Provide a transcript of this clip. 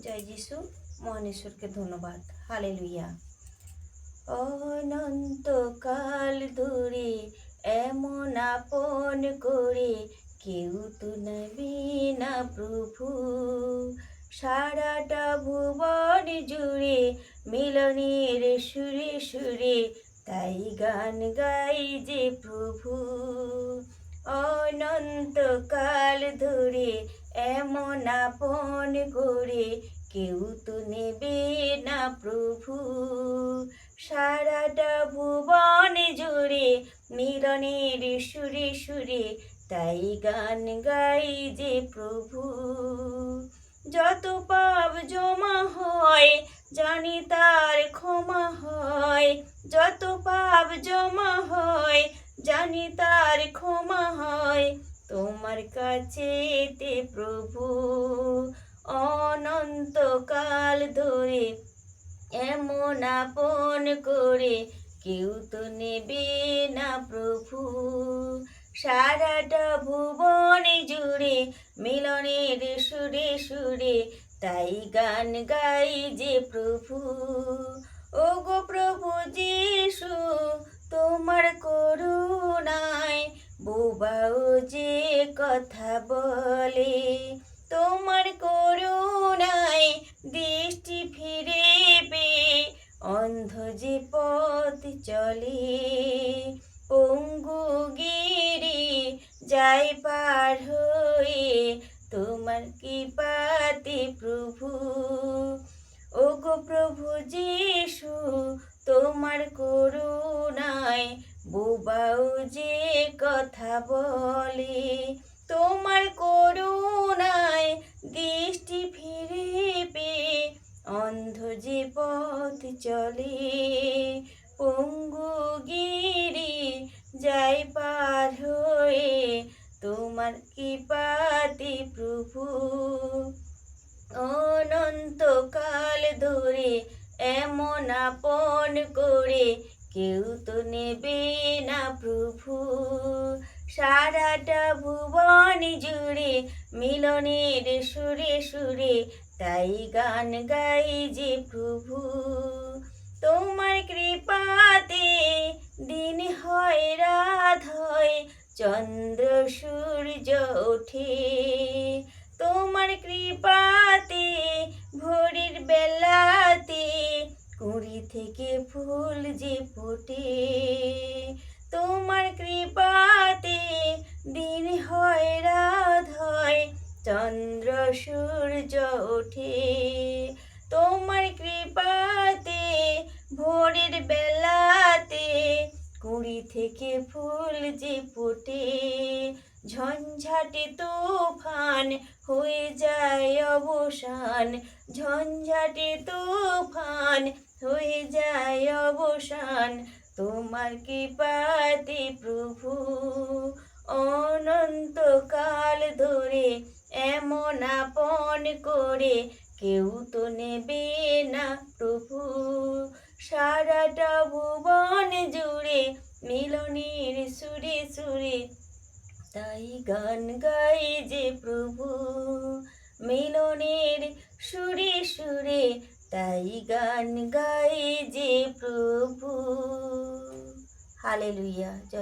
জয় যিশু। মহান ঈশ্বরকে ধন্যবাদ। হালেলুয়া। অনন্তকাল ধরে এমন আপন করে কেউ তো নেবে না প্রভু। সারাটা ভুবন জুড়ে মিলনের সুরে সুরে তাই গান গাই যে প্রভু। অনন্তকাল ধরে এমন আপন করে কেউ তো নেবে না প্রভু। সারাটা ভুবন জুড়ে মিলনের সুরে সুরে তাই গান গাই যে প্রভু। যত পাপ জমা হয় জানি তার ক্ষমা হয়, যত পাপ জমা হয় জানি তার ক্ষমা হয় তোমার কাছেতে প্রভু। অনন্তকাল ধরে এমন আপন করে কেউ তো নেবে না প্রভু। সারাটা ভুবন জুড়ে মিলনের সুরে সুরে তাই গান গাই যে প্রভু। ও গো প্রভু যিশু, তোমার করুণায় বোবাও যে কথা বলে, তোমার করুণায় দৃষ্টি ফিরে পেয়ে অন্ধ যে পথ চলে, পঙ্গু গিরি যায় পার হয়ে তোমার কৃপাতে প্রভু। ও গো প্রভু যিশু, তোমার করুণায় বোবাও যে কথা বলে, তোমার করুণায় দৃষ্টি ফিরে পেয়ে অন্ধ যে পথ চলে, পঙ্গু গিরি যায় পার হয়ে তোমার কৃপাতে প্রভু। অনন্তকাল ধরে এমন আপন করে কেউ তো নেবে না প্রভু। সারাটা ভুবন জুড়ে মিলনের সুরে সুরে তাই গান গাই যে প্রভু। তোমার কৃপাতে দিন হয় রাত হয়, চন্দ্র সূর্য ওঠে, তোমার কৃপাতে ভোরের বেলাতে কুঁড়ি থেকে ফুল যে ফোটে, তোমার কৃপাতে দিন হয় রাত হয়, চন্দ্র সূর্য ওঠে, তোমার কৃপাতে ভোরের বেলাতে কুঁড়ি থেকে ফুল যে ফোটে, ঝঞ্ঝাটে তুফান হয়ে যায় অবসান, ঝঞ্ঝাটে তুফান হয়ে যায় অবসান তোমার কৃপাতে প্রভু। অনন্তকাল ধরে এমন আপন করে কেউ তো নেবে না প্রভু। সারাটা ভুবন জুড়ে মিলনের সুরে সুরে তাই গান গাই যে প্রভু। মিলনের সুরে সুরে তাই গান গাই যে প্রভু। হালেলুয়া।